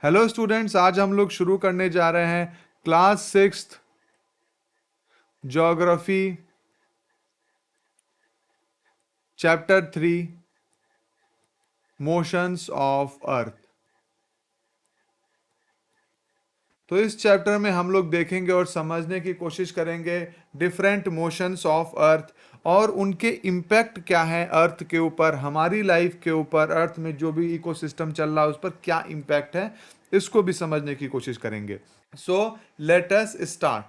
Hello students, आज हम लोग शुरू करने जा रहे हैं class 6th geography chapter 3 motions of earth. तो इस चैप्टर में हम लोग देखेंगे और समझने की कोशिश करेंगे डिफरेंट मोशंस ऑफ अर्थ और उनके इम्पैक्ट क्या है अर्थ के ऊपर, हमारी लाइफ के ऊपर, अर्थ में जो भी इकोसिस्टम चल रहा है उस पर क्या इम्पैक्ट है, इसको भी समझने की कोशिश करेंगे। So let us start.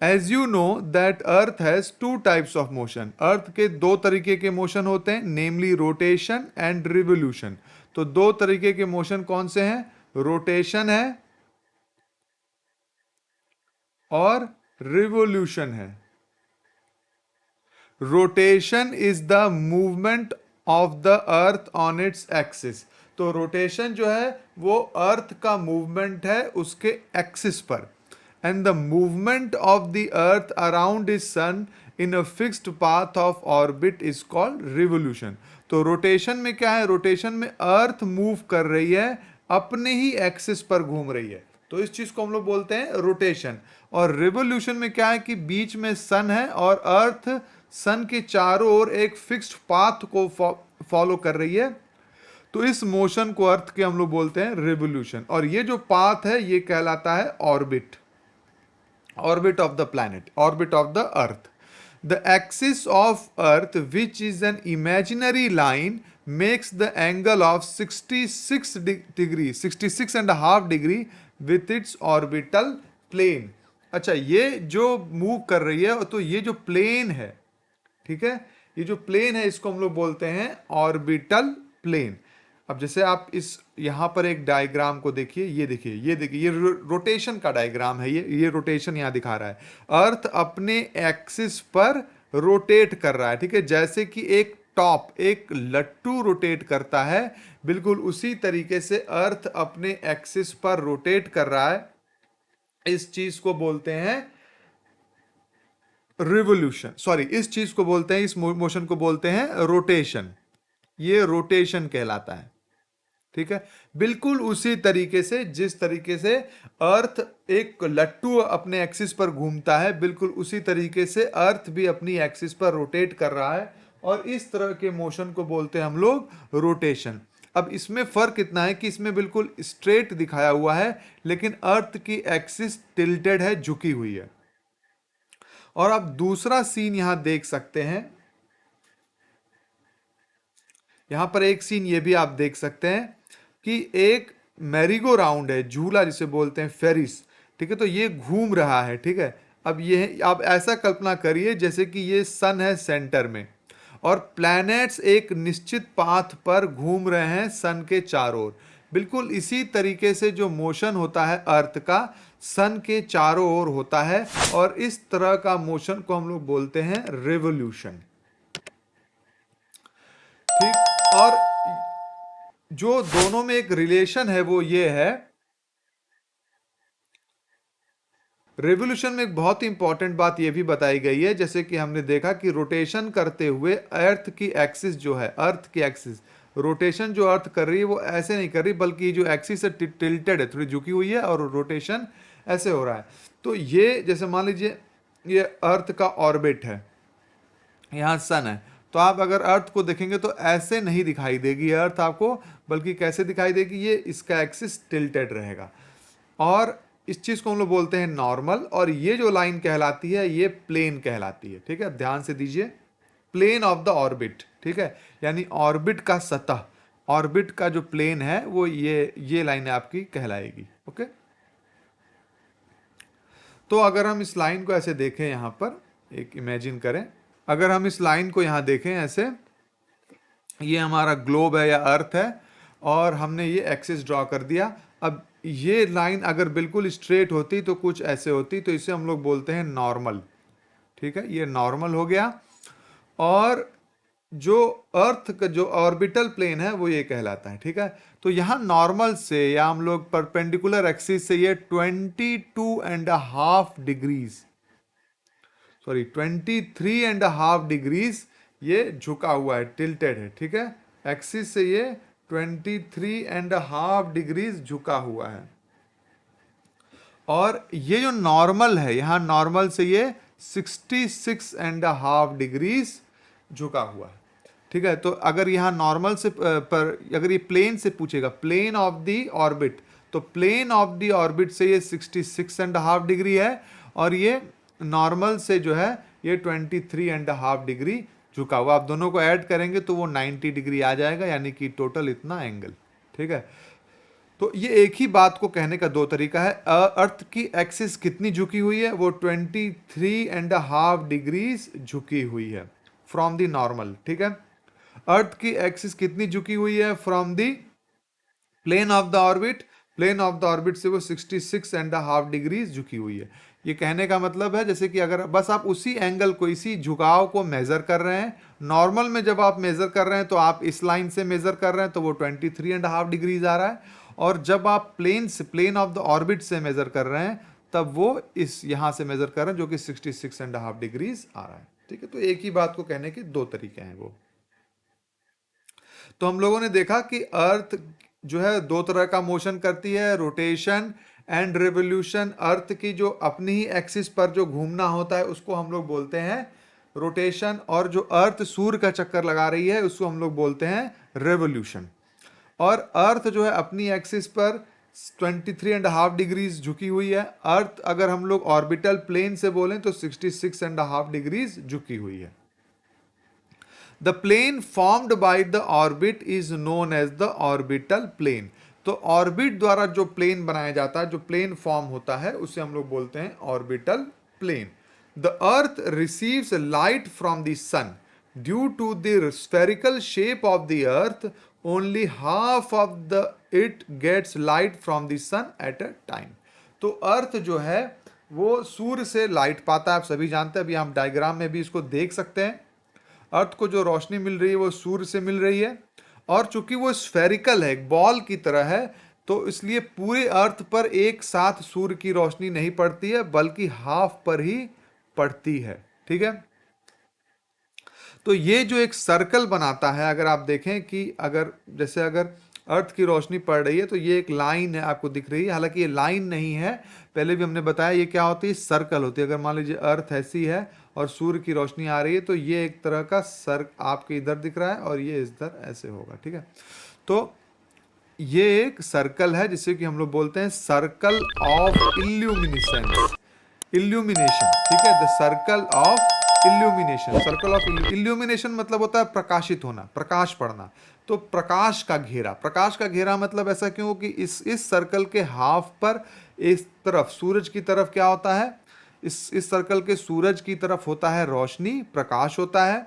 As you know that Earth has two types of motion. Earth के दो तरीके के मोशन होते हैं, namely rotation and revolution. तो दो तरीके के मोशन कौन से हैं? रोटेशन है और रिवोल्यूशन है। Rotation is the movement of the earth on its axis. तो रोटेशन जो है वो अर्थ का मूवमेंट है उसके एक्सिस पर। And the movement of the earth around is sun in a fixed path of orbit is called revolution. तो rotation में क्या है? रोटेशन में अर्थ मूव कर रही है, अपने ही एक्सिस पर घूम रही है, तो इस चीज को हम लोग बोलते हैं रोटेशन। और रिवोल्यूशन में क्या है कि बीच में सन है और अर्थ सन के चारों ओर एक फिक्स्ड पाथ को फॉलो कर रही है, तो इस मोशन को अर्थ के हम लोग बोलते हैं रिवोल्यूशन। और ये जो पाथ है ये कहलाता है orbit, orbit of the planet, orbit of the earth. The axis of earth, which is an imaginary line, makes the angle of 66 degree, 66 and a half degree with its orbital plane। अच्छा, ये जो move कर रही है तो ये जो plane है, ठीक है, ये जो प्लेन है इसको हम लोग बोलते हैं ऑर्बिटल प्लेन। अब जैसे आप इस यहां पर एक डायग्राम को देखिए, ये देखिए, ये देखिए, ये रोटेशन का डायग्राम है, ये रोटेशन यहां दिखा रहा है। अर्थ अपने एक्सिस पर रोटेट कर रहा है, ठीक है, जैसे कि एक टॉप, एक लट्टू रोटेट करता है, बिल्कुल उसी तरीके से अर्थ अपने एक्सिस पर रोटेट कर रहा है। इस चीज को बोलते हैं रिवोल्यूशन, सॉरी, इस चीज को बोलते हैं, इस मोशन को बोलते हैं रोटेशन। ये रोटेशन कहलाता है, ठीक है। बिल्कुल उसी तरीके से जिस तरीके से अर्थ एक लट्टू अपने एक्सिस पर घूमता है, बिल्कुल उसी तरीके से अर्थ भी अपनी एक्सिस पर रोटेट कर रहा है, और इस तरह के मोशन को बोलते हैं हम लोग रोटेशन। अब इसमें फर्क इतना है कि इसमें बिल्कुल स्ट्रेट दिखाया हुआ है, लेकिन अर्थ की एक्सिस टिल्टेड है, झुकी हुई है। और आप दूसरा सीन यहां देख सकते हैं, यहां पर एक सीन ये भी आप देख सकते हैं कि एक मैरीगो राउंड है, झूला जिसे बोलते हैं, फेरिस, ठीक है, तो ये घूम रहा है, ठीक है। अब ये आप ऐसा कल्पना करिए जैसे कि ये सन है सेंटर में और प्लैनेट्स एक निश्चित पाथ पर घूम रहे हैं सन के चारों ओर। बिल्कुल इसी तरीके से जो मोशन होता है अर्थ का, सन के चारों ओर होता है, और इस तरह का मोशन को हम लोग बोलते हैं रिवोल्यूशन, ठीक। और जो दोनों में एक रिलेशन है वो ये है, रेवोल्यूशन में एक बहुत ही इंपॉर्टेंट बात यह भी बताई गई है, जैसे कि हमने देखा कि रोटेशन करते हुए अर्थ की एक्सिस जो है, अर्थ की एक्सिस, रोटेशन जो अर्थ कर रही है वो ऐसे नहीं कर रही, बल्कि जो एक्सिस है टिल्टेड है, थोड़ी झुकी हुई है, और रोटेशन ऐसे हो रहा है। तो ये जैसे मान लीजिए ये अर्थ का ऑर्बिट है, यहाँ सन है, तो आप अगर अर्थ को देखेंगे तो ऐसे नहीं दिखाई देगी अर्थ आपको, बल्कि कैसे दिखाई देगी, ये इसका एक्सिस टिल्टेड रहेगा। और इस चीज को हम लोग बोलते हैं नॉर्मल, और ये जो लाइन कहलाती है ये प्लेन कहलाती है, ठीक है, ध्यान से दीजिए, प्लेन ऑफ द ऑर्बिट, ठीक है, यानी ऑर्बिट का सतह, ऑर्बिट का जो प्लेन है वो ये लाइन आपकी कहलाएगी, ओके। तो अगर हम इस लाइन को ऐसे देखें, यहां पर एक इमेजिन करें, अगर हम इस लाइन को यहां देखें ऐसे, ये हमारा ग्लोब है या अर्थ है, और हमने ये एक्सिस ड्रॉ कर दिया। अब ये लाइन अगर बिल्कुल स्ट्रेट होती तो कुछ ऐसे होती, तो इसे हम लोग बोलते हैं नॉर्मल, ठीक है, ये नॉर्मल हो गया। और जो अर्थ का जो ऑर्बिटल प्लेन है वो ये कहलाता है, ठीक है। तो यहां नॉर्मल से, या हम लोग परपेंडिकुलर एक्सिस से, ये 22.5 डिग्रीज, सॉरी 23.5 डिग्रीज ये झुका हुआ है, टिल्टेड है, ठीक है। एक्सिस से ये 23.5 डिग्रीज झुका हुआ है। और ये जो नॉर्मल है, यहां नॉर्मल से ये 66.5 डिग्रीज झुका हुआ है। ठीक है, तो अगर यहाँ नॉर्मल से पर अगर ये प्लेन से पूछेगा, प्लेन ऑफ द ऑर्बिट, तो प्लेन ऑफ द ऑर्बिट से ये 66.5 डिग्री है, और ये नॉर्मल से जो है ये 23.5 डिग्री झुका हुआ। आप दोनों को ऐड करेंगे तो वो 90 डिग्री आ जाएगा, यानी कि टोटल इतना एंगल। ठीक है, तो ये एक ही बात को कहने का दो तरीका है। अर्थ की एक्सिस कितनी झुकी हुई है, वो 23.5 डिग्रीज झुकी हुई है फ्रॉम द नॉर्मल। ठीक है, अर्थ की एक्सिस कितनी झुकी हुई है from the plane of the orbit, plane of the orbit से वो 66.5 डिग्रीज झुकी हुई है। ये कहने का मतलब है जैसे कि अगर बस आप उसी एंगल को, इसी झुकाव को मेजर कर रहे हैं, नॉर्मल में जब आप मेजर कर रहे हैं तो आप इस लाइन से मेजर कर रहे हैं तो वो 23.5 डिग्रीज आ रहा है, और जब आप प्लेन से, प्लेन ऑफ द ऑर्बिट से मेजर कर रहे हैं तब वो इस यहां से मेजर कर रहे हैं जो कि 66.5 डिग्रीज आ रहा है। ठीक है, तो एक ही बात को कहने के दो तरीके हैं वो। तो हम लोगों ने देखा कि अर्थ जो है दो तरह का मोशन करती है, रोटेशन एंड रिवोल्यूशन। अर्थ की जो अपनी ही एक्सिस पर जो घूमना होता है उसको हम लोग बोलते हैं रोटेशन, और जो अर्थ सूर्य का चक्कर लगा रही है उसको हम लोग बोलते हैं रेवोल्यूशन। और अर्थ जो है अपनी एक्सिस पर 23.5 डिग्रीज झुकी हुई है। अर्थ अगर हम लोग ऑर्बिटल प्लेन से बोलें तो 66.5 डिग्रीज झुकी हुई है। The plane formed by the orbit is known as the orbital plane. तो ऑर्बिट द्वारा जो प्लेन बनाया जाता है, जो प्लेन फॉर्म होता है, उसे हम लोग बोलते हैं orbital plane. The earth receives light from the sun due to the spherical shape of the earth, only half of the it gets light from the sun at a time. तो earth जो है वो सूर्य से light पाता है, आप सभी जानते हैं, अभी हम डायग्राम में भी इसको देख सकते हैं। अर्थ को जो रोशनी मिल रही है वो सूर्य से मिल रही है, और चूंकि वो स्फेरिकल है, एक बॉल की तरह है, तो इसलिए पूरे अर्थ पर एक साथ सूर्य की रोशनी नहीं पड़ती है, बल्कि हाफ पर ही पड़ती है। ठीक है, तो ये जो एक सर्कल बनाता है, अगर आप देखें कि अगर जैसे अगर अर्थ की रोशनी पड़ रही है तो ये एक लाइन है आपको दिख रही है, हालांकि ये लाइन नहीं है, पहले भी हमने बताया ये क्या होती है, सर्कल होती है। अगर मान लीजिए अर्थ ऐसी है और सूर्य की रोशनी आ रही है तो ये एक तरह का आपके इधर दिख रहा है और ये इधर ऐसे होगा। ठीक है, तो ये एक सर्कल है जिसे कि हम लोग बोलते हैं सर्कल ऑफ इल्यूमिनेशन, इल्यूमिनेशन। ठीक है, the circle of illumination, circle of illumination मतलब होता है प्रकाशित होना, प्रकाश पड़ना। तो प्रकाश का घेरा, प्रकाश का घेरा मतलब ऐसा क्यों कि इस सर्कल के हाफ पर इस तरफ सूरज की तरफ क्या होता है, इस सर्कल के सूरज की तरफ होता है रोशनी, प्रकाश होता है,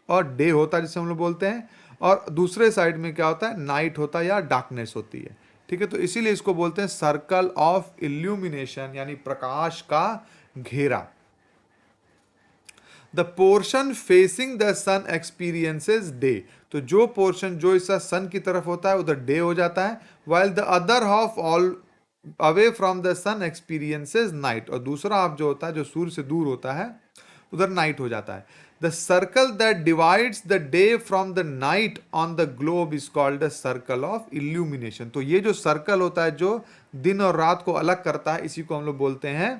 और डे होता है जिसे हम लोग बोलते हैं, और दूसरे साइड में क्या होता है, नाइट होता है या डार्कनेस होती है। ठीक है, तो इसीलिए इसको बोलते हैं सर्कल ऑफ इल्यूमिनेशन, यानी प्रकाश का घेरा। The portion facing the sun experiences day, तो जो पोर्शन जो इस सन की तरफ होता है उधर डे हो जाता है, while the other half all away from the sun experiences night, और दूसरा हाफ जो होता है जो सूर्य से दूर होता है उधर नाइट हो जाता है। The circle that divides the day from the night on the globe is called the circle of illumination. तो ये जो सर्कल होता है जो दिन और रात को अलग करता है, इसी को हम लोग बोलते हैं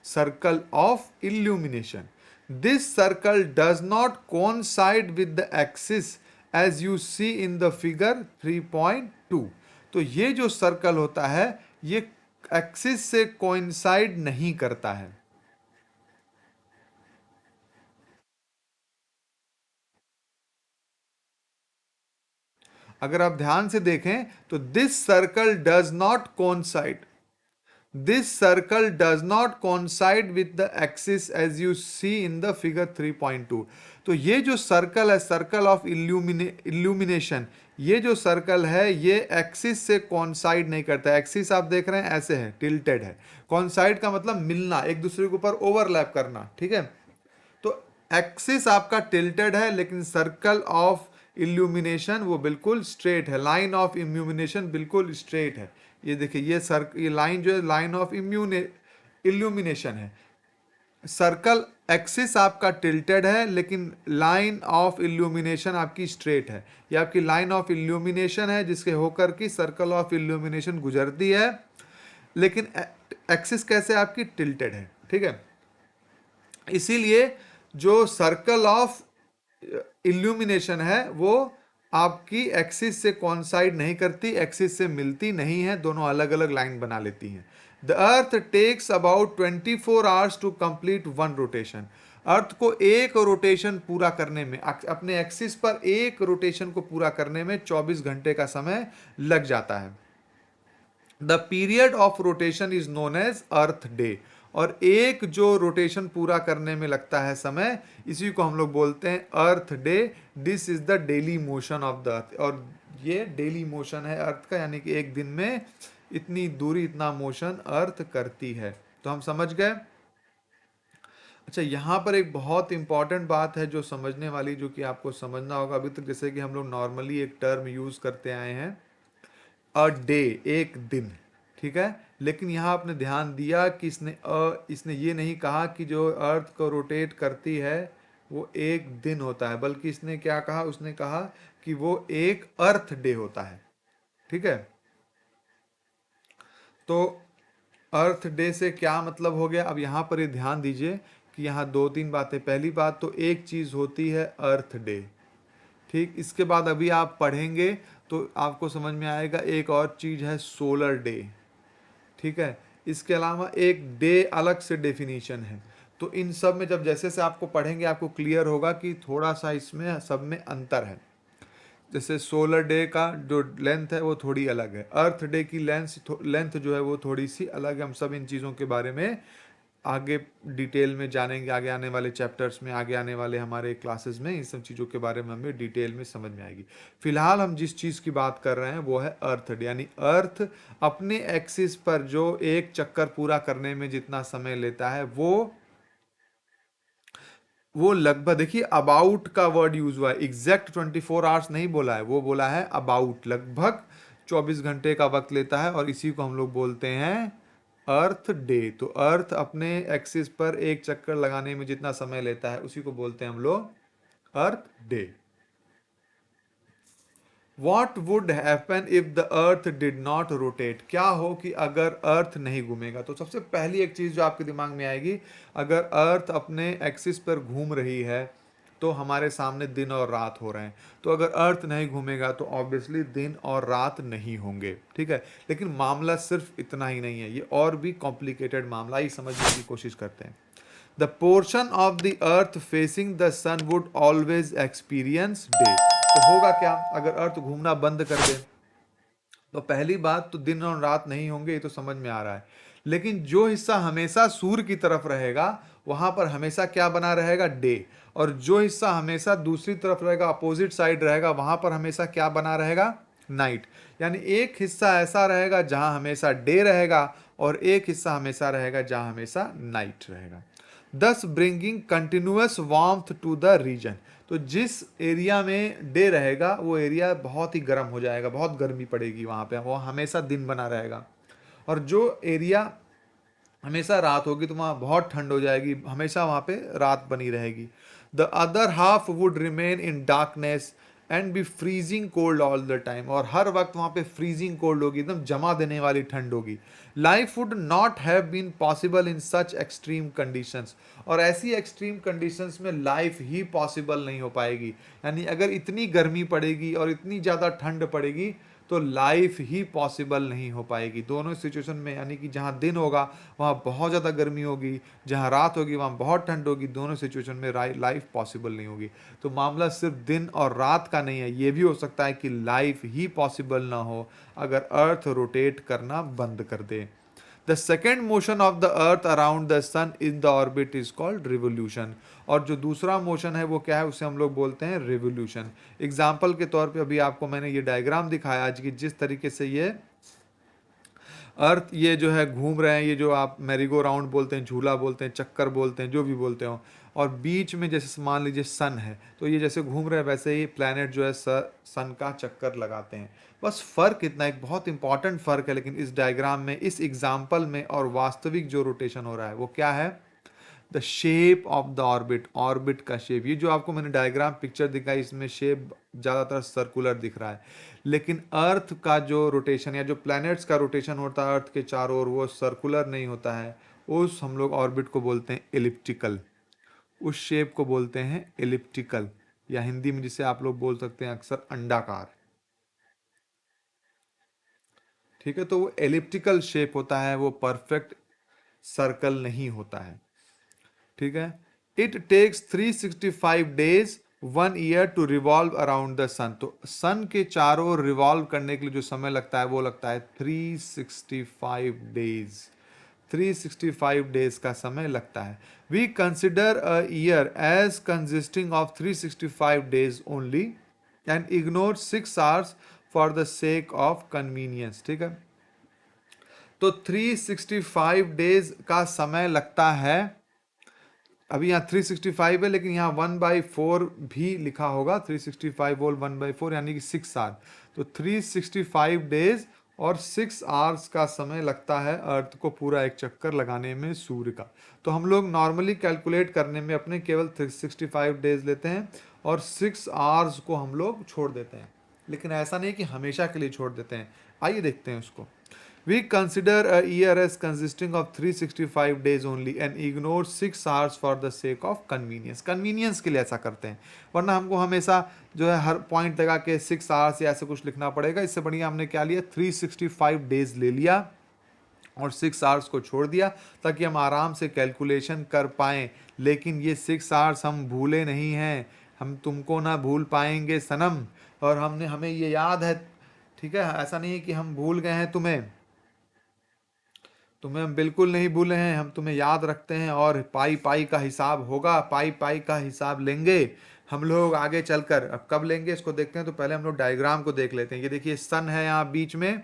circle of illumination. This circle does not coincide with the axis as you see in the figure 3.2. तो ये जो सर्कल होता है ये एक्सिस से कोइंसाइड नहीं करता है। अगर आप ध्यान से देखें तो this circle does not coincide, this circle does not coincide with the axis as you see in the figure 3.2। तो ये जो सर्कल है, सर्कल ऑफ इल्यूमिनेशन, ये जो सर्कल है ये एक्सिस से कोइंसाइड नहीं करता। एक्सिस आप देख रहे हैं ऐसे है, टिल्टेड है। कोइंसाइड का मतलब मिलना, एक दूसरे के ऊपर ओवरलैप करना। ठीक है, तो एक्सिस आपका टिल्टेड है, लेकिन सर्कल ऑफ इल्यूमिनेशन वो बिल्कुल स्ट्रेट है, लाइन ऑफ इल्यूमिनेशन बिल्कुल स्ट्रेट है। ये देखिए ये लाइन जो है लाइन ऑफ इल्यूमिनेशन है। सर्कल एक्सिस आपका टिल्टेड है, लेकिन लाइन ऑफ इल्यूमिनेशन आपकी स्ट्रेट है। ये आपकी लाइन ऑफ इल्यूमिनेशन है जिसके होकर की सर्कल ऑफ इल्यूमिनेशन गुजरती है, लेकिन एक्सिस कैसे आपकी टिल्टेड है, ठीक है। इसीलिए जो सर्कल ऑफ इल्यूमिनेशन है वो आपकी एक्सिस से कॉन्साइड नहीं करती, एक्सिस से मिलती नहीं है, दोनों अलग अलग लाइन बना लेती हैं। The earth takes about 24 hours to complete one rotation. Earth को एक रोटेशन पूरा करने में, अपने एक्सिस पर एक रोटेशन को पूरा करने में 24 घंटे का समय लग जाता है। The period of rotation is known as earth day. और एक जो रोटेशन पूरा करने में लगता है समय, इसी को हम लोग बोलते हैं earth day. This is the daily motion of the earth. और ये डेली मोशन है अर्थ का, यानी कि एक दिन में इतनी दूरी, इतना मोशन अर्थ करती है। तो हम समझ गए। अच्छा, यहाँ पर एक बहुत इंपॉर्टेंट बात है जो समझने वाली, जो कि आपको समझना होगा। अभी तक जैसे कि हम लोग नॉर्मली एक टर्म यूज करते आए हैं, अ डे, एक दिन, ठीक है। लेकिन यहाँ आपने ध्यान दिया कि इसने ये नहीं कहा कि जो अर्थ को रोटेट करती है वो एक दिन होता है, बल्कि इसने क्या कहा, उसने कहा कि वो एक अर्थ डे होता है, ठीक है। तो अर्थ डे से क्या मतलब हो गया, अब यहाँ पर ये ध्यान दीजिए कि यहाँ दो तीन बातें। पहली बात तो एक चीज होती है अर्थ डे, ठीक। इसके बाद अभी आप पढ़ेंगे तो आपको समझ में आएगा एक और चीज है सोलर डे, ठीक है। इसके अलावा एक डे अलग से डेफिनेशन है। तो इन सब में जब जैसे से आपको पढ़ेंगे आपको क्लियर होगा कि थोड़ा सा इसमें सब में अंतर है। जैसे सोलर डे का जो लेंथ है वो थोड़ी अलग है, अर्थ डे की लेंथ जो है वो थोड़ी सी अलग है। हम सब इन चीज़ों के बारे में आगे डिटेल में जानेंगे, आगे आने वाले चैप्टर्स में, आगे आने वाले हमारे क्लासेस में इन सब चीज़ों के बारे में हमें डिटेल में समझ में आएगी। फिलहाल हम जिस चीज़ की बात कर रहे हैं वो है अर्थ डे, यानी अर्थ अपने एक्सिस पर जो एक चक्कर पूरा करने में जितना समय लेता है वो लगभग, देखिए अबाउट का वर्ड यूज हुआ है, एग्जैक्ट 24 आवर्स नहीं बोला है, वो बोला है अबाउट, लगभग 24 घंटे का वक्त लेता है। और इसी को हम लोग बोलते हैं अर्थ डे। तो अर्थ अपने एक्सिस पर एक चक्कर लगाने में जितना समय लेता है उसी को बोलते हैं हम लोग earth day. What would happen if the earth did not rotate. क्या हो कि अगर अर्थ नहीं घूमेगा। तो सबसे पहली एक चीज जो आपके दिमाग में आएगी, अगर अर्थ अपने एक्सिस पर घूम रही है तो हमारे सामने दिन और रात हो रहे हैं। तो अगर अर्थ नहीं घूमेगा तो ऑब्वियसली दिन और रात नहीं होंगे, ठीक है। लेकिन मामला सिर्फ इतना ही नहीं है, ये और भी कॉम्प्लिकेटेड मामला ही समझने की कोशिश करते हैं। The portion of the earth facing the sun would always experience day. तो होगा क्या अगर अर्थ घूमना बंद कर दे। तो पहली बात तो दिन और रात नहीं होंगे, ये तो समझ में आ रहा है। लेकिन जो हिस्सा हमेशा सूर्य की तरफ रहेगा वहां पर हमेशा क्या बना रहेगा, डे। और जो हिस्सा हमेशा दूसरी तरफ रहेगा, अपोजिट साइड रहेगा, वहां पर हमेशा क्या बना रहेगा, नाइट। यानी एक हिस्सा ऐसा रहेगा जहां हमेशा डे रहेगा और एक हिस्सा हमेशा रहेगा जहां हमेशा नाइट रहेगा। Thus bringing continuous warmth to the region. तो जिस एरिया में डे रहेगा वो एरिया बहुत ही गर्म हो जाएगा, बहुत गर्मी पड़ेगी वहाँ पे, वो हमेशा दिन बना रहेगा। और जो एरिया हमेशा रात होगी तो वहाँ बहुत ठंड हो जाएगी, हमेशा वहाँ पे रात बनी रहेगी। The other half would remain in darkness and be freezing cold all the time. और हर वक्त वहाँ पे फ्रीजिंग कोल्ड होगी, एकदम जमा देने वाली ठंड होगी। Life would not have been possible in such extreme conditions. और ऐसी एक्सट्रीम कंडीशंस में लाइफ ही पॉसिबल नहीं हो पाएगी। यानी अगर इतनी गर्मी पड़ेगी और इतनी ज़्यादा ठंड पड़ेगी तो लाइफ ही पॉसिबल नहीं हो पाएगी दोनों सिचुएशन में। यानी कि जहाँ दिन होगा वहाँ बहुत ज़्यादा गर्मी होगी, जहाँ रात होगी वहाँ बहुत ठंड होगी, दोनों सिचुएशन में लाइफ पॉसिबल नहीं होगी। तो मामला सिर्फ दिन और रात का नहीं है, ये भी हो सकता है कि लाइफ ही पॉसिबल ना हो अगर अर्थ रोटेट करना बंद कर दे। The second motion of the earth around the sun in the orbit is called revolution. और जो दूसरा मोशन है वो क्या है, उसे हम लोग बोलते हैं रिवोल्यूशन। एग्जाम्पल के तौर पे अभी आपको मैंने ये डायग्राम दिखाया आज की, जिस तरीके से ये अर्थ ये जो है घूम रहे हैं, ये जो आप मैरीगो राउंड बोलते हैं, झूला बोलते हैं, चक्कर बोलते हैं, जो भी बोलते हो। और बीच में जैसे मान लीजिए सन है, तो ये जैसे घूम रहे हैं वैसे ही प्लैनेट जो है सन का चक्कर लगाते हैं। बस फर्क इतना, एक बहुत इंपॉर्टेंट फर्क है लेकिन इस डायग्राम में, इस एग्जाम्पल में और वास्तविक जो रोटेशन हो रहा है वो क्या है। The shape of the orbit, orbit का शेप, ये जो आपको मैंने डायग्राम पिक्चर दिखाई इसमें शेप ज़्यादातर सर्कुलर दिख रहा है, लेकिन अर्थ का जो रोटेशन या जो प्लैनेट्स का रोटेशन होता है अर्थ के चारों ओर वो सर्कुलर नहीं होता है, उस हम लोग ऑर्बिट को बोलते हैं एलिप्टिकल, उस शेप को बोलते हैं एलिप्टिकल, या हिंदी में जिसे आप लोग बोल सकते हैं अक्सर अंडाकार। ठीक है, तो वो एलिप्टिकल शेप होता है, वो परफेक्ट सर्कल नहीं होता है। ठीक है, it takes 365 days 1 year to revolve around the sun, तो सन के चारों ओर रिवॉल्व करने के लिए जो समय लगता है वो लगता है 365 डेज, 365 डेज का समय लगता है। We consider a year as consisting of 365 days only and ignore 6 hours for the sake of convenience. ठीक है, तो 365 डेज का समय लगता है, अभी यहाँ 365 है लेकिन यहाँ 1/4 भी लिखा होगा, 365 होल 1/4 यानी कि 6 आवर, तो 365 डेज और 6 आवर्स का समय लगता है अर्थ को पूरा एक चक्कर लगाने में सूर्य का। तो हम लोग नॉर्मली कैलकुलेट करने में अपने केवल 365 डेज लेते हैं और 6 आवर्स को हम लोग छोड़ देते हैं, लेकिन ऐसा नहीं कि हमेशा के लिए छोड़ देते हैं। आइए देखते हैं उसको। We consider a year as consisting of 365 days only and ignore 6 hours for the sake of convenience. Convenience के लिए ऐसा करते हैं, वरना हमको हमेशा जो है हर पॉइंट लगा के 6 hours या ऐसे कुछ लिखना पड़ेगा। इससे बढ़िया हमने क्या लिया, 365 डेज ले लिया और 6 आवर्स को छोड़ दिया ताकि हम आराम से कैलकुलेशन कर पाएँ। लेकिन ये 6 आवर्स हम भूले नहीं हैं, हम तुमको ना भूल पाएंगे सनम, और हमें ये याद है। ठीक है, ऐसा नहीं है कि हम भूल गए हैं तुम्हें, तुम्हें हम बिल्कुल नहीं भूले हैं, हम तुम्हें याद रखते हैं और पाई पाई का हिसाब होगा, पाई पाई का हिसाब लेंगे हम लोग आगे चलकर। अब कब लेंगे इसको देखते हैं, तो पहले हम लोग डायग्राम को देख लेते हैं। ये देखिए सन है यहाँ बीच में,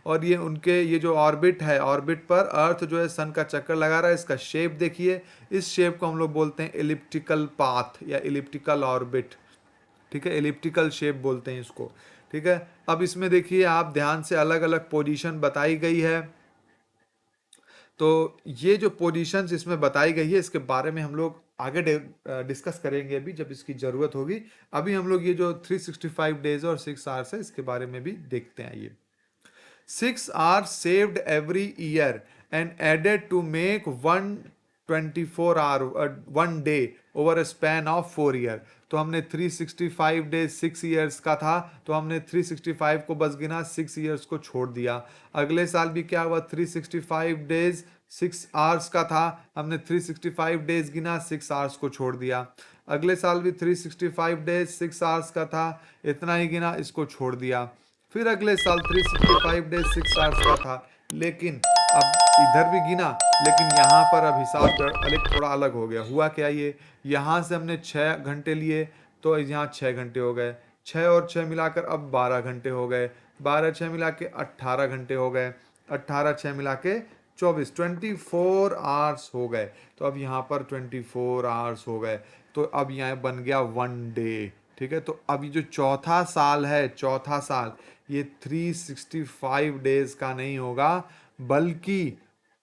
और ये उनके ये जो ऑर्बिट है, ऑर्बिट पर अर्थ जो है सन का चक्कर लगा रहा है, इसका शेप देखिए, इस शेप को हम लोग बोलते हैं एलिप्टिकल पाथ या एलिप्टिकल ऑर्बिट। ठीक है, एलिप्टिकल शेप बोलते हैं इसको। ठीक है, अब इसमें देखिए आप ध्यान से, अलग अलग पोजीशन बताई गई है, तो ये जो पोजीशंस इसमें बताई गई है इसके बारे में हम लोग आगे डिस्कस करेंगे अभी जब इसकी ज़रूरत होगी। अभी हम लोग ये जो 365 डेज और 6 आवर्स है इसके बारे में भी देखते हैं। ये 6 are saved every year and added to make 124 hour 1 day over a span of 4 year. तो हमने 365 डेज 6 ईयर्स का था, तो हमने 365 को बस गिना, 6 ईयर्स को छोड़ दिया। अगले साल भी क्या हुआ, 365 डेज 6 आवर्स का था, हमने 365 डेज गिना, 6 आवर्स को छोड़ दिया। अगले साल भी 365 डेज 6 आवर्स का था, इतना ही गिना, इसको छोड़ दिया। फिर अगले साल 365 डेज 6 आवर्स का था, लेकिन अब इधर भी गिना, लेकिन यहाँ पर अब हिसाब अलग थोड़ा अलग हो गया। हुआ क्या, ये यहाँ से हमने 6 घंटे लिए तो यहाँ 6 घंटे हो गए, 6 और 6 मिलाकर अब 12 घंटे हो गए, 12 6 मिला के 18 घंटे हो गए, 18 6 मिला के 24 आवर्स हो गए। तो अब यहाँ पर 24 आवर्स हो गए, तो अब यहाँ बन गया 1 डे। ठीक है, तो अब ये जो चौथा साल है, चौथा साल ये 365 डेज का नहीं होगा, बल्कि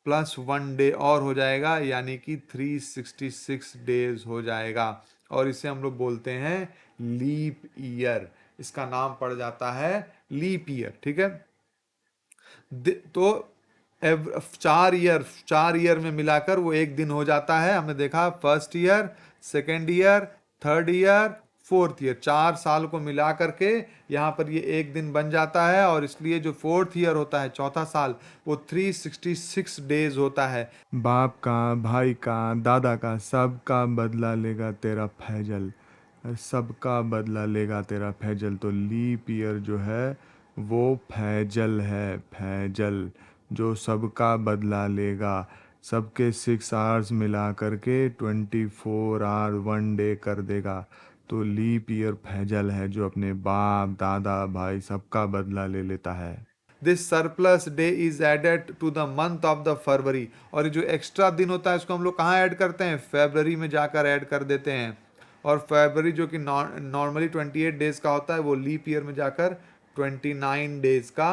+1 डे और हो जाएगा, यानी कि 366 डेज हो जाएगा, और इसे हम लोग बोलते हैं लीप ईयर। इसका नाम पड़ जाता है लीप ईयर। ठीक है, तो 4 ईयर में मिलाकर वो एक दिन हो जाता है। हमने देखा first year, second year, third year, fourth year, 4 साल को मिला करके यहाँ पर ये एक दिन बन जाता है, और इसलिए जो फोर्थ ईयर होता है, चौथा साल, वो 366 डेज होता है। बाप का, भाई का, दादा का, सबका बदला लेगा तेरा फैजल, सबका बदला लेगा तेरा फैजल। तो लीप ईयर जो है वो फैजल है, फैजल जो सबका बदला लेगा, सबके 6 आवर्स मिला करके 24 आवर 1 डे कर देगा। तो लीप ईयर फैजल है जो अपने बाप दादा भाई सबका बदला ले लेता है। This surplus day is added to the month of the February, और जो एक्स्ट्रा दिन होता है इसको हम लोग कहाँ ऐड करते हैं, फरवरी में जाकर ऐड कर देते हैं। और फरवरी जो कि नॉर्मली 28 डेज का होता है, वो लीप ईयर में जाकर 29 डेज का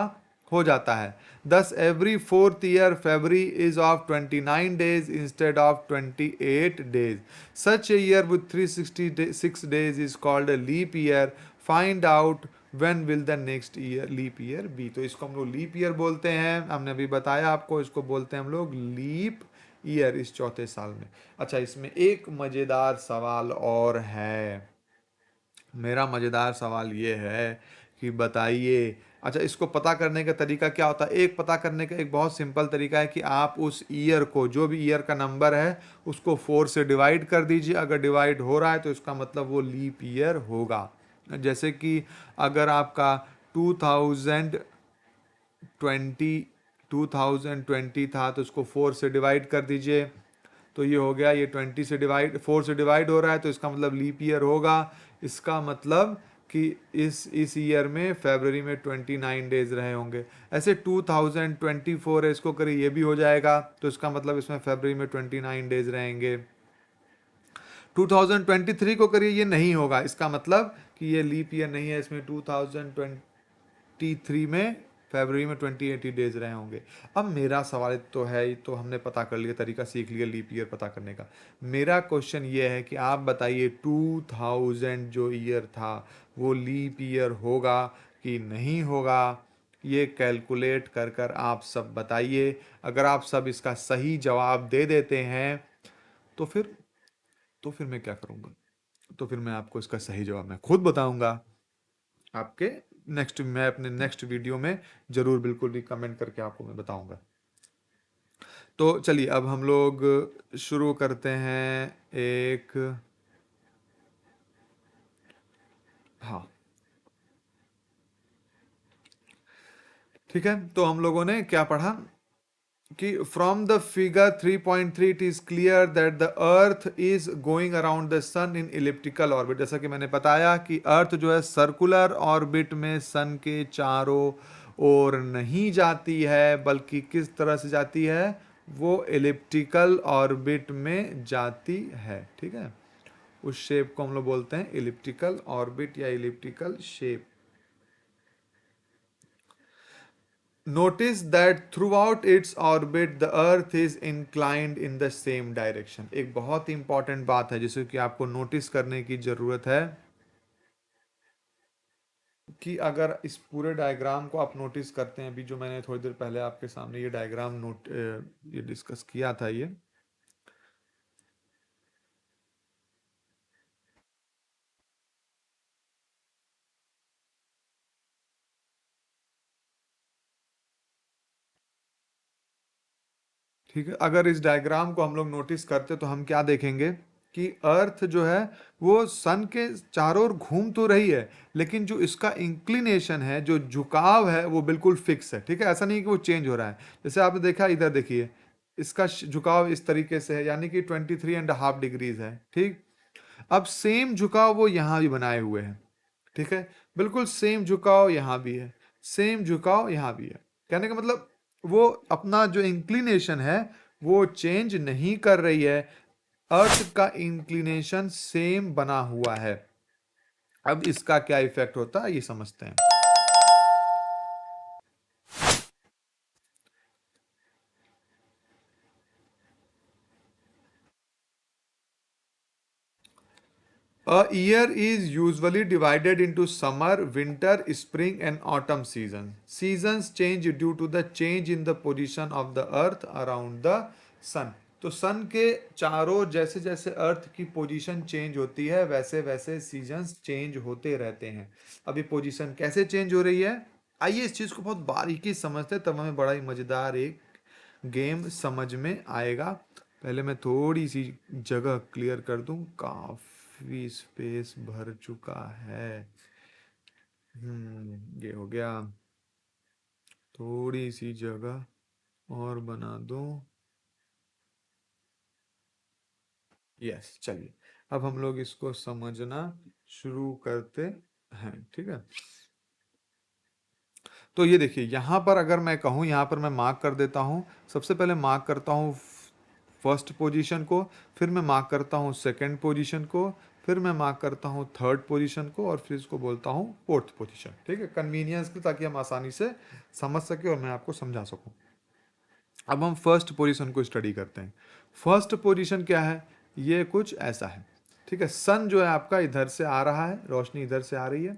हो जाता है। Thus every fourth year February is of 29 days instead of 28 days। Such a year with 366 days is called a leap year. Find out when will the next year leap year be. तो इसको हम लोग leap year बोलते हैं, हमने अभी बताया आपको, इसको बोलते हैं हम लोग लीप ईयर इस चौथे साल में। अच्छा, इसमें एक मजेदार सवाल और है। मेरा मजेदार सवाल ये है कि बताइए, अच्छा इसको पता करने का तरीका क्या होता है। एक पता करने का एक बहुत सिंपल तरीका है कि आप उस ईयर को, जो भी ईयर का नंबर है, उसको 4 से डिवाइड कर दीजिए। अगर डिवाइड हो रहा है तो इसका मतलब वो लीप ईयर होगा। जैसे कि अगर आपका 2020 2020 था तो उसको 4 से डिवाइड कर दीजिए, तो ये हो गया, ये 4 से डिवाइड हो रहा है तो इसका मतलब लीप ईयर होगा। इसका मतलब कि इस ईयर में फरवरी में 29 डेज रहे होंगे। ऐसे 2024 है, इसको करिए, ये भी हो जाएगा, तो इसका मतलब इसमें फरवरी में 29 डेज रहेंगे। 2023 को करिए, ये नहीं होगा, इसका मतलब कि ये लीप ईयर नहीं है, इसमें 2023 में फरवरी में 20-80 डेज रहे होंगे। अब मेरा सवाल तो है, तो हमने पता कर लिया, तरीका सीख लिया लीप ईयर पता करने का। मेरा क्वेश्चन ये है कि आप बताइए 2000 जो ईयर था वो लीप ईयर होगा कि नहीं होगा। ये कैलकुलेट कर कर आप सब बताइए। अगर आप सब इसका सही जवाब दे देते हैं तो फिर मैं क्या करूँगा, तो फिर मैं आपको इसका सही जवाब मैं खुद बताऊंगा आपके मैं अपने नेक्स्ट वीडियो में जरूर बिल्कुल भी कमेंट करके आपको मैं बताऊंगा। तो चलिए अब हम लोग शुरू करते हैं एक, हाँ ठीक है, तो हम लोगों ने क्या पढ़ा कि from the figure 3.3 it is clear that the earth is going around the sun in elliptical orbit. जैसा कि मैंने बताया कि अर्थ जो है सर्कुलर ऑर्बिट में सन के चारों ओर नहीं जाती है, बल्कि किस तरह से जाती है, वो इलिप्टिकल ऑर्बिट में जाती है। ठीक है, उस शेप को हम लोग बोलते हैं इलिप्टिकल ऑर्बिट या elliptical shape. Notice that throughout its orbit the earth is inclined in the same direction। एक बहुत ही इंपॉर्टेंट बात है जिसे कि आपको नोटिस करने की जरूरत है कि अगर इस पूरे डायग्राम को आप नोटिस करते हैं, अभी जो मैंने थोड़ी देर पहले आपके सामने ये डायग्राम ये डिस्कस किया था, ये ठीक है, अगर इस डायग्राम को हम लोग नोटिस करते तो हम क्या देखेंगे कि अर्थ जो है वो सन के चारों ओर घूम तो रही है, लेकिन जो इसका इंक्लिनेशन है, जो झुकाव है, वो बिल्कुल फिक्स है। ठीक है, ऐसा नहीं कि वो चेंज हो रहा है। जैसे आपने देखा, इधर देखिए, इसका झुकाव इस तरीके से है, यानी कि 23.5 डिग्रीज है। ठीक, अब सेम झुकाव वो यहाँ भी बनाए हुए हैं। ठीक है, बिल्कुल सेम झुकाव यहाँ भी है, सेम झुकाव यहाँ भी है। कहने का मतलब वो अपना जो इंक्लिनेशन है वो चेंज नहीं कर रही है, अर्थ का इंक्लिनेशन सेम बना हुआ है। अब इसका क्या इफेक्ट होता है ये समझते हैं। A year is usually divided into summer, winter, spring, and autumn season. Seasons change due to the change in the position of the earth around the sun. तो सन के चारों, जैसे जैसे अर्थ की पोजीशन चेंज होती है वैसे वैसे सीजन्स चेंज होते रहते हैं। अभी पोजीशन कैसे चेंज हो रही है, आइए इस चीज को बहुत बारीकी से समझते हैं, तब हमें बड़ा ही मजेदार एक गेम समझ में आएगा। पहले मैं थोड़ी सी जगह क्लियर कर दूं, काफी स्पेस भर चुका है। ये हो गया, थोड़ी सी जगह और बना दूं। यस, चलिए अब हम लोग इसको समझना शुरू करते हैं। ठीक है, तो ये देखिए, यहाँ पर अगर मैं कहूँ, यहाँ पर मैं मार्क कर देता हूँ। सबसे पहले मार्क करता हूँ फर्स्ट पोजीशन को, फिर मैं मार्क करता हूँ सेकंड पोजीशन को, फिर मैं मार्क करता हूँ थर्ड पोजीशन को और फिर इसको बोलता हूँ फोर्थ पोजीशन। ठीक है, कन्वीनियंस के, ताकि हम आसानी से समझ सके और मैं आपको समझा सकूँ। अब हम फर्स्ट पोजीशन को स्टडी करते हैं। फर्स्ट पोजीशन क्या है, ये कुछ ऐसा है। ठीक है, सन जो है आपका इधर से आ रहा है, रोशनी इधर से आ रही है।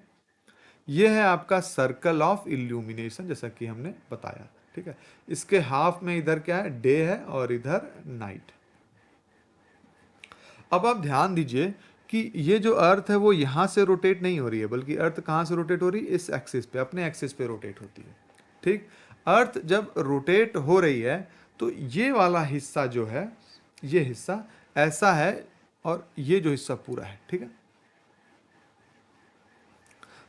ये है आपका सर्कल ऑफ इल्यूमिनेशन, जैसा कि हमने बताया। ठीक है, इसके हाफ में इधर क्या है, डे है और इधर नाइट। अब आप ध्यान दीजिए कि ये जो अर्थ है वो यहां से रोटेट नहीं हो रही है, बल्कि अर्थ कहां से रोटेट हो रही है, इस एक्सिस पे, अपने एक्सिस पे रोटेट होती है। ठीक, अर्थ जब रोटेट हो रही है तो ये वाला हिस्सा जो है, ये हिस्सा ऐसा है और ये जो हिस्सा पूरा है। ठीक है,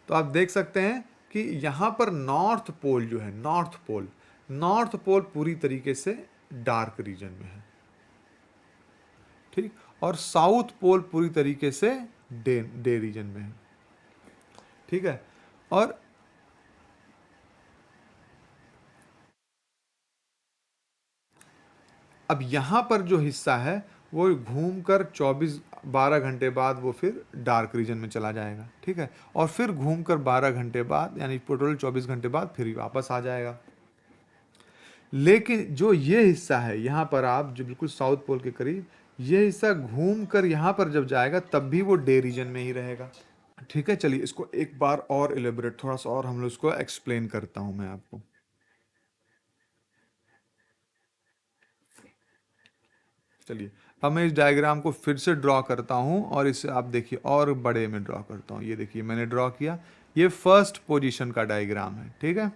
तो आप देख सकते हैं कि यहां पर नॉर्थ पोल जो है, नॉर्थ पोल पूरी तरीके से डार्क रीजन में है। ठीक, और साउथ पोल पूरी तरीके से डे रीजन में है। ठीक है, और अब यहां पर जो हिस्सा है वो घूमकर 12 घंटे बाद वो फिर डार्क रीजन में चला जाएगा। ठीक है, और फिर घूमकर 12 घंटे बाद, यानी टोटल 24 घंटे बाद फिर वापस आ जाएगा। लेकिन जो ये हिस्सा है यहाँ पर, आप जो बिल्कुल साउथ पोल के करीब, ये हिस्सा घूम कर यहाँ पर जब जाएगा तब भी वो डे रीजन में ही रहेगा। ठीक है, चलिए इसको एक बार और इलेबोरेट, थोड़ा सा और हम लोग इसको एक्सप्लेन करता हूँ मैं आपको। चलिए, अब मैं इस डायग्राम को फिर से ड्रॉ करता हूँ और इसे आप देखिए और बड़े में ड्रॉ करता हूँ। ये देखिए मैंने ड्रॉ किया, ये फर्स्ट पोजीशन का डायग्राम है। ठीक है,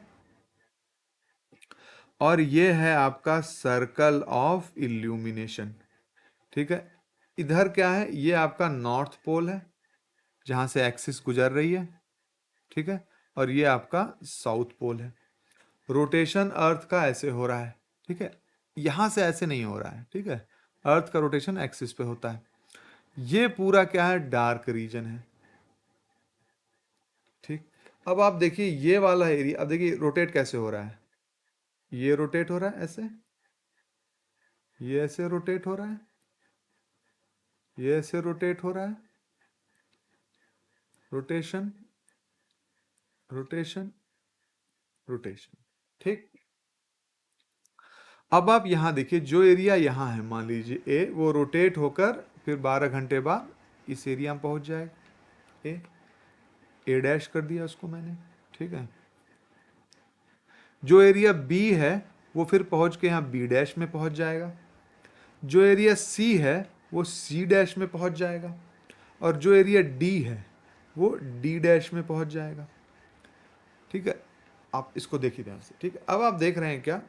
और ये है आपका सर्कल ऑफ इल्यूमिनेशन। ठीक है, इधर क्या है, ये आपका नॉर्थ पोल है जहां से एक्सिस गुजर रही है। ठीक है, और ये आपका साउथ पोल है। रोटेशन अर्थ का ऐसे हो रहा है। ठीक है, यहां से ऐसे नहीं हो रहा है। ठीक है, अर्थ का रोटेशन एक्सिस पे होता है। ये पूरा क्या है, डार्क रीजन है। ठीक, अब आप देखिए ये वाला एरिया, अब देखिए रोटेट कैसे हो रहा है, ये रोटेट हो रहा है ऐसे, ये ऐसे रोटेट हो रहा है, ये ऐसे रोटेट हो रहा है, रोटेशन, रोटेशन, रोटेशन। ठीक, अब आप यहां देखिए जो एरिया यहां है, मान लीजिए ए, वो रोटेट होकर फिर 12 घंटे बाद इस एरिया में पहुंच जाएगा। ए डैश कर दिया उसको मैंने। ठीक है, जो एरिया बी है वो फिर पहुंच के यहाँ बी डैश में पहुंच जाएगा। जो एरिया सी है वो सी डैश में पहुंच जाएगा, और जो एरिया डी है वो डी डैश में पहुंच जाएगा। ठीक है, आप इसको देखिए ध्यान से। ठीक है, अब आप देख रहे हैं क्या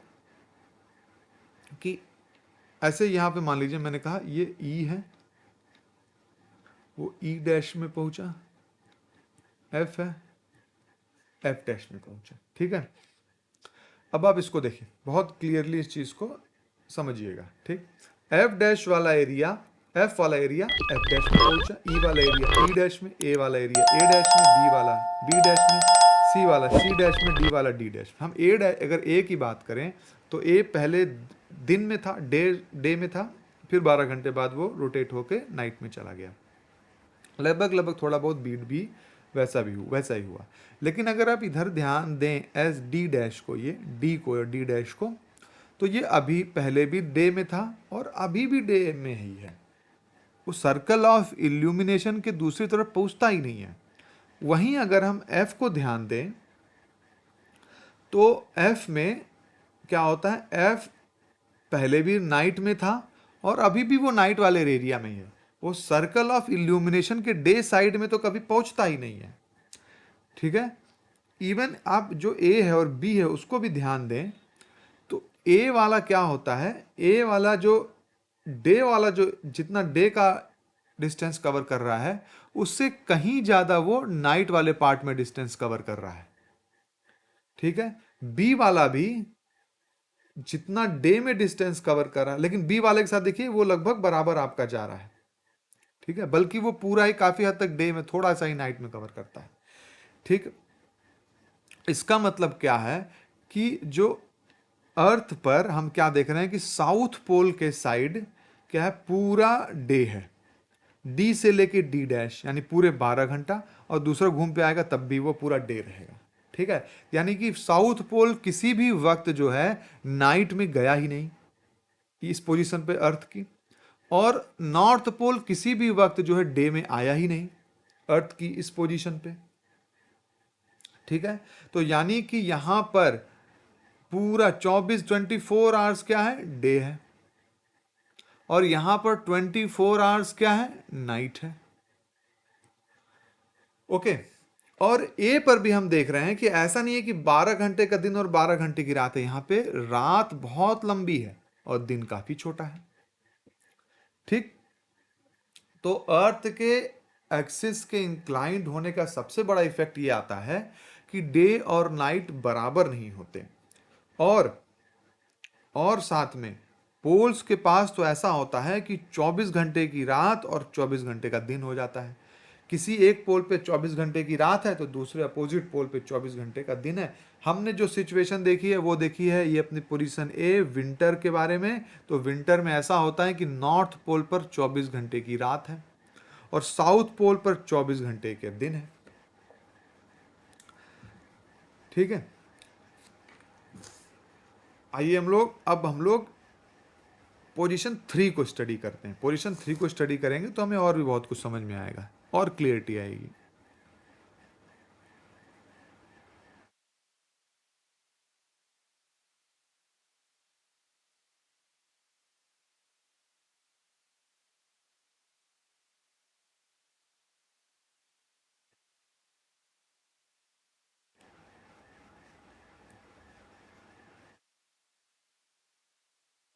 कि ऐसे यहां पे मान लीजिए मैंने कहा ये ई है, वो ई डैश में पहुंचा, एफ है, एफ डैश में पहुंचा। ठीक है, अब आप इसको देखिए बहुत क्लियरली, इस चीज को समझिएगा। ठीक, एफ डैश वाला एरिया, एफ वाला एरिया एफ डैश में पहुंचा, ई वाला एरिया ई डैश में, ए वाला एरिया ए डैश में, बी वाला बी डैश में, सी वाला सी डैश में, डी वाला डी डैश में। हम ए डैश, अगर ए की बात करें तो ए पहले दिन में था, डे में था, फिर 12 घंटे बाद वो रोटेट होके नाइट में चला गया। लगभग लगभग थोड़ा बहुत बीट भी वैसा ही हुआ। लेकिन अगर आप इधर ध्यान दें एस डी डैश को, ये डी को और डी डैश को, तो ये अभी पहले भी डे में था और अभी भी डे में ही है। वो सर्कल ऑफ इल्यूमिनेशन के दूसरी तरफ पहुंचता ही नहीं है। वहीं अगर हम एफ को ध्यान दें तो एफ में क्या होता है, एफ पहले भी नाइट में था और अभी भी वो नाइट वाले एरिया में ही है। वो सर्कल ऑफ इल्यूमिनेशन के डे साइड में तो कभी पहुंचता ही नहीं है। ठीक है, इवन आप जो ए है और बी है उसको भी ध्यान दें तो ए वाला क्या होता है, ए वाला जो डे वाला, जो जितना डे का डिस्टेंस कवर कर रहा है उससे कहीं ज्यादा वो नाइट वाले पार्ट में डिस्टेंस कवर कर रहा है। ठीक है, बी वाला भी जितना डे में डिस्टेंस कवर कर रहा है, लेकिन बी वाले के साथ देखिए वो लगभग बराबर आपका जा रहा है। ठीक है, बल्कि वो पूरा ही काफी हद तक डे में, थोड़ा सा ही नाइट में कवर करता है। ठीक, इसका मतलब क्या है कि जो अर्थ पर हम क्या देख रहे हैं कि साउथ पोल के साइड क्या है, पूरा डे है, डी से लेके डी डैश यानी पूरे 12 घंटा, और दूसरा घूम पे आएगा तब भी वो पूरा डे रहेगा। ठीक है, यानी कि साउथ पोल किसी भी वक्त जो है नाइट में गया ही नहीं इस पोजीशन पे अर्थ की, और नॉर्थ पोल किसी भी वक्त जो है डे में आया ही नहीं अर्थ की इस पोजीशन पे। ठीक है, तो यानी कि यहां पर पूरा 24 क्या है, डे है, और यहां पर 24 क्या है, नाइट है। ओके, और ए पर भी हम देख रहे हैं कि ऐसा नहीं है कि 12 घंटे का दिन और 12 घंटे की रात है, यहां पे रात बहुत लंबी है और दिन काफी छोटा है। ठीक, तो अर्थ के एक्सिस के इंक्लाइंड होने का सबसे बड़ा इफेक्ट ये आता है कि डे और नाइट बराबर नहीं होते, और साथ में पोल्स के पास तो ऐसा होता है कि 24 घंटे की रात और 24 घंटे का दिन हो जाता है। किसी एक पोल पे 24 घंटे की रात है तो दूसरे अपोजिट पोल पे 24 घंटे का दिन है। हमने जो सिचुएशन देखी है वो देखी है ये अपनी पोजीशन ए विंटर के बारे में। तो विंटर में ऐसा होता है कि नॉर्थ पोल पर 24 घंटे की रात है और साउथ पोल पर 24 घंटे के दिन है। ठीक है, आइए हम लोग पोजीशन 3 को स्टडी करते हैं। पोजीशन 3 को स्टडी करेंगे तो हमें और भी बहुत कुछ समझ में आएगा और क्लियरिटी आएगी।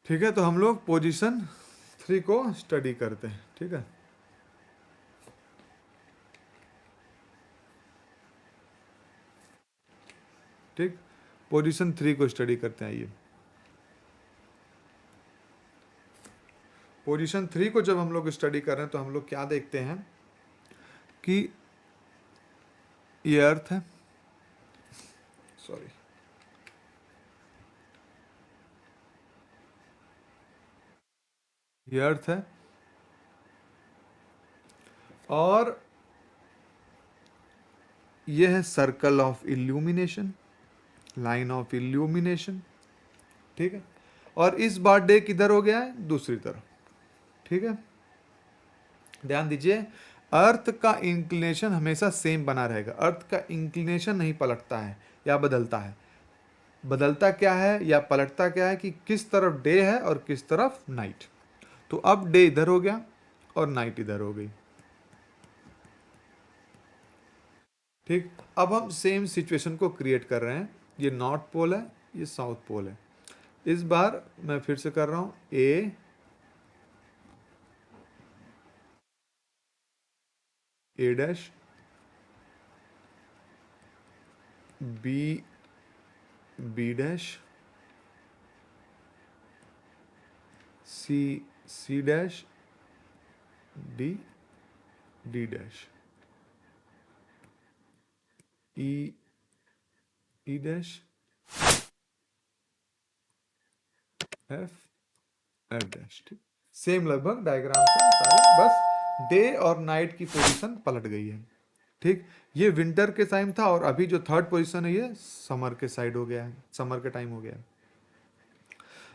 ठीक है, तो हम लोग पोजीशन 3 को स्टडी करते हैं। ठीक है, ठीक, पोजीशन 3 को स्टडी करते हैं। आइए, पोजीशन 3 को जब हम लोग स्टडी कर रहे हैं तो हम लोग क्या देखते हैं कि ये अर्थ है, सॉरी, ये अर्थ है और ये है circle of illumination, line of illumination. ठीक है, और इस बार डे किधर हो गया है, दूसरी तरफ। ठीक है, ध्यान दीजिए, अर्थ का इंक्लिनेशन हमेशा सेम बना रहेगा। अर्थ का इंक्लिनेशन नहीं पलटता है या बदलता है। बदलता क्या है या पलटता क्या है कि किस तरफ डे है और किस तरफ नाइट। तो अब डे इधर हो गया और नाइट इधर हो गई। ठीक, अब हम सेम सिचुएशन को क्रिएट कर रहे हैं। ये नॉर्थ पोल है, ये साउथ पोल है। इस बार मैं फिर से कर रहा हूं, A dash, B dash, C dash, D dash, E dash, F dash. ठीक, सेम लगभग डायग्राम से सारे, बस डे और नाइट की पोजीशन पलट गई है। ठीक, ये विंटर के टाइम था और अभी जो थर्ड पोजीशन है ये समर के साइड हो गया है, समर के टाइम हो गया है।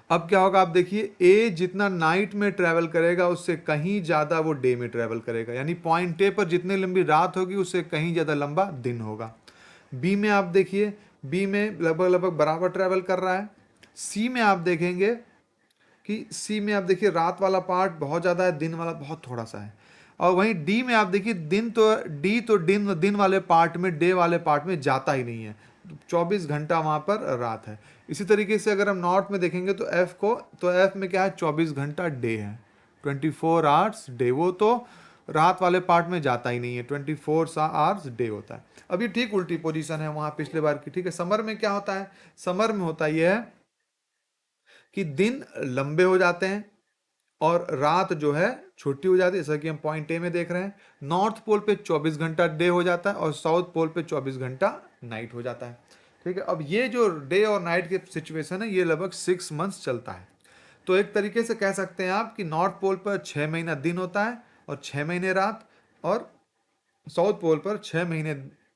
अब क्या होगा, आप देखिए, ए जितना नाइट में ट्रेवल करेगा उससे कहीं ज्यादा वो डे में ट्रेवल करेगा, यानी पॉइंट ए पर जितनी लंबी रात होगी उससे कहीं ज्यादा लंबा दिन होगा। बी में आप देखिए, बी में लगभग लगभग बराबर ट्रेवल कर रहा है। सी में आप देखेंगे कि सी में आप देखिए रात वाला पार्ट बहुत ज़्यादा है, दिन वाला बहुत थोड़ा सा है। और वहीं डी में आप देखिए दिन दिन वाले पार्ट में, डे वाले पार्ट में जाता ही नहीं है। 24 घंटा वहाँ पर रात है। इसी तरीके से अगर हम नॉर्थ में देखेंगे तो एफ में क्या है, 24 घंटा डे है, 24 आवर्स डे। वो तो रात वाले पार्ट में जाता ही नहीं है, 24 आवर्स डे होता है। अब ये ठीक उल्टी पोजीशन है वहाँ पिछले बार की। ठीक है, समर में क्या होता है, समर में होता यह है कि दिन लंबे हो जाते हैं और रात जो है छोटी हो जाती है, जैसा कि हम पॉइंट ए में देख रहे हैं। नॉर्थ पोल पे 24 घंटा डे हो जाता है और साउथ पोल पे 24 घंटा नाइट हो जाता है। ठीक है, अब ये जो डे और नाइट की सिचुएशन है ये लगभग 6 मंथ्स चलता है। तो एक तरीके से कह सकते हैं आप कि नॉर्थ पोल पर 6 महीना दिन होता है और 6 महीने रात, और साउथ पोल पर 6 महीने,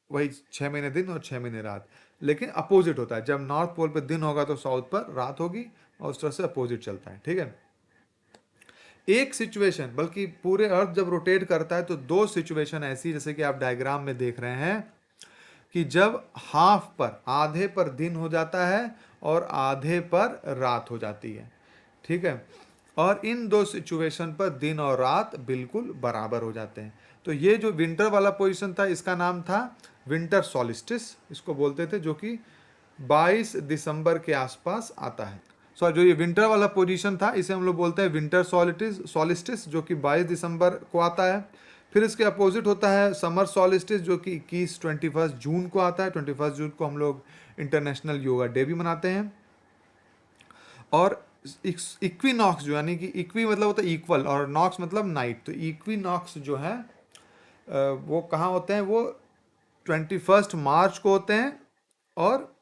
वही 6 महीने दिन और 6 महीने रात, लेकिन अपोजिट होता है। जब नॉर्थ पोल पर दिन होगा तो साउथ पर रात होगी, और उस तरह से अपोजिट चलता है, ठीक है। एक सिचुएशन, बल्कि पूरे अर्थ जब रोटेट करता है तो दो सिचुएशन ऐसी, जैसे कि आप डायग्राम में देख रहे हैं, कि जब हाफ पर, आधे पर दिन हो जाता है और आधे पर रात हो जाती है, ठीक है। और इन दो सिचुएशन पर दिन और रात बिल्कुल बराबर हो जाते हैं। तो ये जो विंटर वाला पोजीशन था, इसका नाम था विंटर सॉलिस्टिस, इसको बोलते थे, जो कि 22 दिसंबर के आसपास आता है। सो जो ये विंटर वाला पोजीशन था, इसे हम लोग बोलते हैं विंटर सॉलिस्टिस, जो कि 22 दिसंबर को आता है। फिर इसके अपोजिट होता है समर सॉलिस्टिस, जो कि 21 जून को आता है। 21 जून को हम लोग इंटरनेशनल योगा डे भी मनाते हैं। और इक्विनॉक्स जो, यानी कि इक्वी मतलब होता है इक्वल, और नॉक्स मतलब नाइट, तो इक्विनॉक्स जो है वो कहाँ होते हैं, वो 21 मार्च को होते हैं और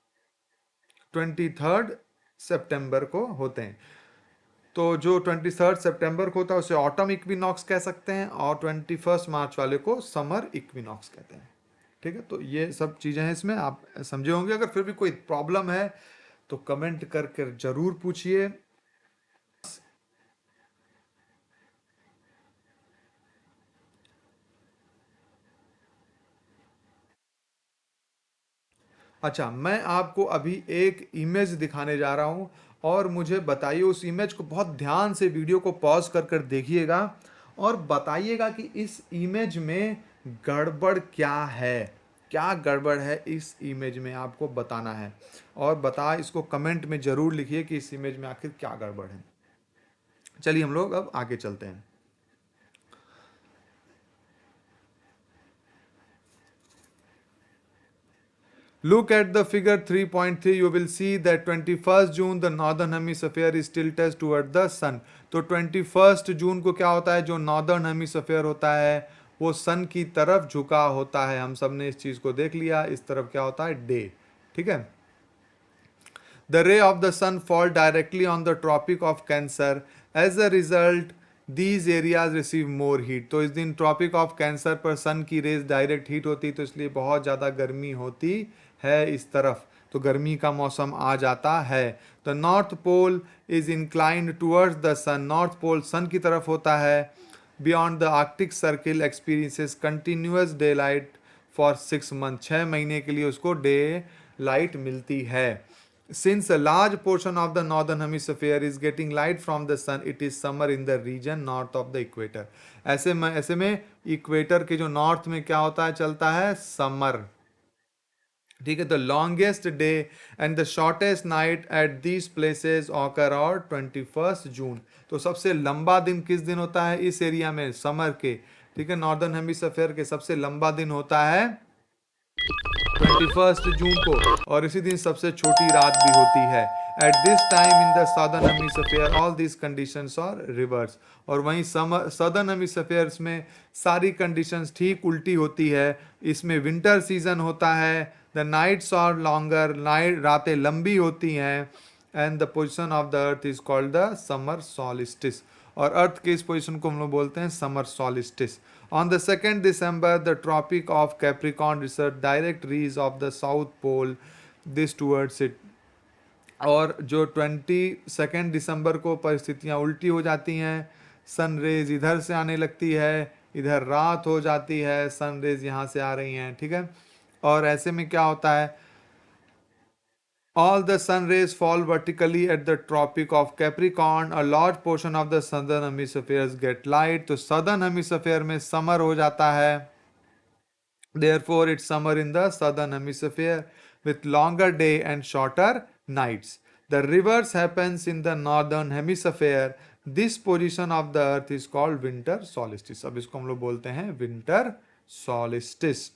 23 सितंबर को होते हैं। तो जो 23 सितंबर को होता है उसे ऑटम इक्विनॉक्स कह सकते हैं, और 21 मार्च वाले को समर इक्विनॉक्स कहते हैं, ठीक है। तो ये सब चीज़ें हैं, इसमें आप समझे होंगे। अगर फिर भी कोई प्रॉब्लम है तो कमेंट करके जरूर पूछिए। अच्छा, मैं आपको अभी एक इमेज दिखाने जा रहा हूँ, और मुझे बताइए उस इमेज को, बहुत ध्यान से वीडियो को पॉज कर कर देखिएगा और बताइएगा कि इस इमेज में गड़बड़ क्या है, क्या गड़बड़ है इस इमेज में, आपको बताना है। और इसको कमेंट में ज़रूर लिखिए कि इस इमेज में आखिर क्या गड़बड़ है। चलिए हम लोग अब आगे चलते हैं। Look at the figure 3.3. You will see that 21st June the northern hemisphere is tilted toward the sun. तो 21st जून को क्या होता है, जो नॉर्दर्न हेमिस्फीयर होता है वो सन की तरफ झुका होता है। हम सब ने इस चीज को देख लिया। इस तरफ क्या होता है, डे, ठीक है। The ray of the sun fall directly on the Tropic of Cancer. As a result, these areas receive more heat. तो इस दिन ट्रॉपिक ऑफ कैंसर पर सन की रेज डायरेक्ट हीट होती, तो इसलिए बहुत ज़्यादा गर्मी होती है इस तरफ, तो गर्मी का मौसम आ जाता है। The north pole is inclined towards the sun, north pole sun की तरफ होता है। Beyond the Arctic circle experiences continuous daylight for 6 month, 6 महीने के लिए उसको डे लाइट मिलती है। Since a large portion of the northern hemisphere is getting light from the sun, it is summer in the region north of the equator. ऐसे में equator के जो नॉर्थ में क्या होता है, चलता है समर, ठीक है। The longest day and the shortest night at these places occur और 21 जून। तो सबसे लंबा दिन किस दिन होता है इस एरिया में, समर के, ठीक है, नॉर्दर्न हेमिस्फीयर के सबसे लंबा दिन होता है 21 जून को, और इसी दिन सबसे छोटी रात भी होती है। At this time in the southern hemisphere all this conditions are reverse, और वहीं सदर्न हेमिस्फीयर्स में सारी कंडीशंस ठीक उल्टी होती है। इसमें विंटर सीजन होता है, the nights are longer, night रातें लंबी होती हैं, and the position of the earth is called the summer solstice, और अर्थ के इस पोजिशन को हम लोग बोलते हैं summer solstice. On the 2nd December, the Tropic of Capricorn receives direct rays of the South Pole this towards it. और जो 22 दिसंबर को परिस्थितियाँ उल्टी हो जाती हैं, सन रेज इधर से आने लगती है, इधर रात हो जाती है, सन रेज यहाँ से आ रही हैं, ठीक है। और ऐसे में क्या होता है, all the sun rays fall vertically at the Tropic of Capricorn. A large portion of the southern hemispheres get light. तो southern hemisphere में summer हो जाता है. Therefore, it's summer in the southern hemisphere with longer day and shorter nights. The reverse happens in the northern hemisphere. This position of the earth is called winter solstice. अब इसको हम लोग बोलते हैं winter solstice.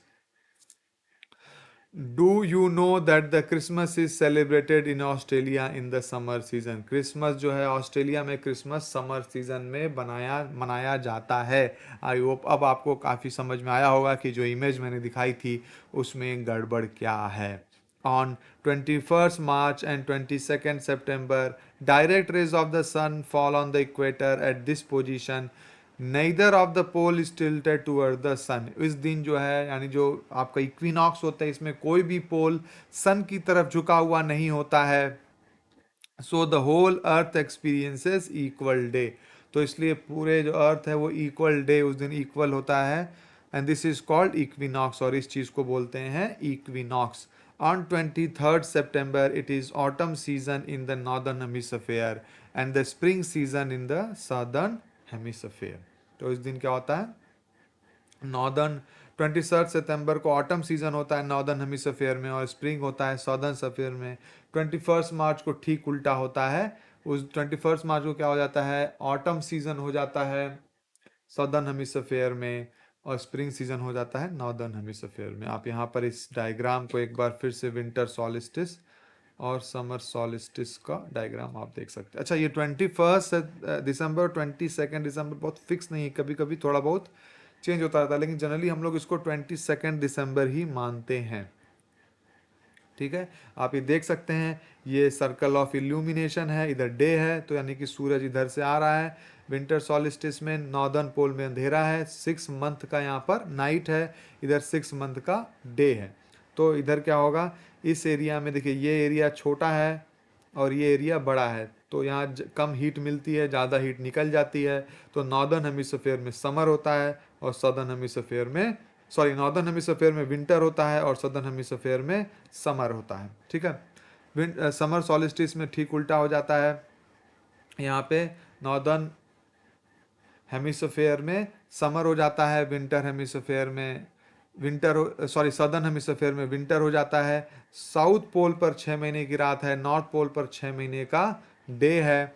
Do you know that the Christmas is celebrated in Australia in the summer season? Christmas जो है Australia में Christmas summer season में मनाया जाता है। आई होप अब आपको काफ़ी समझ में आया होगा कि जो इमेज मैंने दिखाई थी उसमें गड़बड़ क्या है। On 21st March and 22nd September, direct rays of the sun fall on the equator at this position. neither of the pole is tilted toward the sun. इस दिन जो है यानी जो आपका इक्विनॉक्स होता है इसमें कोई भी पोल सन की तरफ झुका हुआ नहीं होता है. So the whole earth experiences equal day. तो इसलिए पूरे जो अर्थ है वो इक्वल डे उस दिन इक्वल होता है. And this is called equinox, और इस चीज को बोलते हैं equinox. On 23rd September, it is autumn season in the northern hemisphere and the spring season in the southern hemisphere. तो इस दिन क्या होता है, नॉर्दर्न 23 सितंबर को ऑटम सीजन होता है नॉर्दर्न हेमिस्फीयर में, और स्प्रिंग होता है सदर्न सफेयर में. 21 मार्च को ठीक उल्टा होता है. उस 21 मार्च को क्या हो जाता है, ऑटम सीजन हो जाता है सदर्न हेमिस्फीयर में, और स्प्रिंग सीजन हो जाता है नॉर्दर्न हेमिस्फीयर में. आप यहाँ पर इस डायग्राम को एक बार फिर से विंटर सॉलिस्टिस और समर सॉलिस्टिस का डायग्राम आप देख सकते हैं. अच्छा, ये 21 दिसंबर 22 दिसंबर बहुत फिक्स नहीं है, कभी कभी थोड़ा बहुत चेंज होता रहता है, लेकिन जनरली हम लोग इसको 22 दिसंबर ही मानते हैं. ठीक है, आप ये देख सकते हैं, ये सर्कल ऑफ इल्यूमिनेशन है, इधर डे है तो यानी कि सूरज इधर से आ रहा है. विंटर सॉलिस्टिस में नॉर्दर्न पोल में अंधेरा है, 6 मंथ का यहाँ पर नाइट है, इधर 6 मंथ का डे है. तो इधर क्या होगा, इस एरिया में देखिए ये एरिया छोटा है और ये एरिया बड़ा है, तो यहाँ कम हीट मिलती है, ज़्यादा हीट निकल जाती है. तो नॉर्दर्न हेमिस्फीयर में समर होता है और सदर्न हेमिस्फीयर में, सॉरी, नॉर्दर्न हेमिस्फीयर में विंटर होता है और सदर्न हेमिस्फीयर में समर होता है. ठीक है, समर सॉलिस्टिस में ठीक उल्टा हो जाता है. यहाँ पे नॉर्दर्न हेमिस्फीयर में समर हो जाता है, विंटर हेमिस्फीयर में सदर्न हेमिस्फीयर में विंटर हो जाता है. साउथ पोल पर 6 महीने की रात है, नॉर्थ पोल पर 6 महीने का डे है.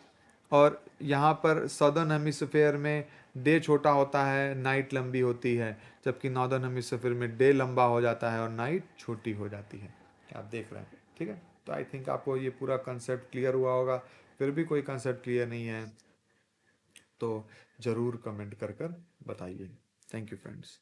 और यहाँ पर सदर्न हेमिस्फीयर में डे छोटा होता है, नाइट लंबी होती है, जबकि नॉर्दर्न हेमिस्फीयर में डे लंबा हो जाता है और नाइट छोटी हो जाती है. आप देख रहे हैं. ठीक है, तो आई थिंक आपको ये पूरा कंसेप्ट क्लियर हुआ होगा. फिर भी कोई कंसेप्ट क्लियर नहीं है तो ज़रूर कमेंट कर बताइए. Thank you friends.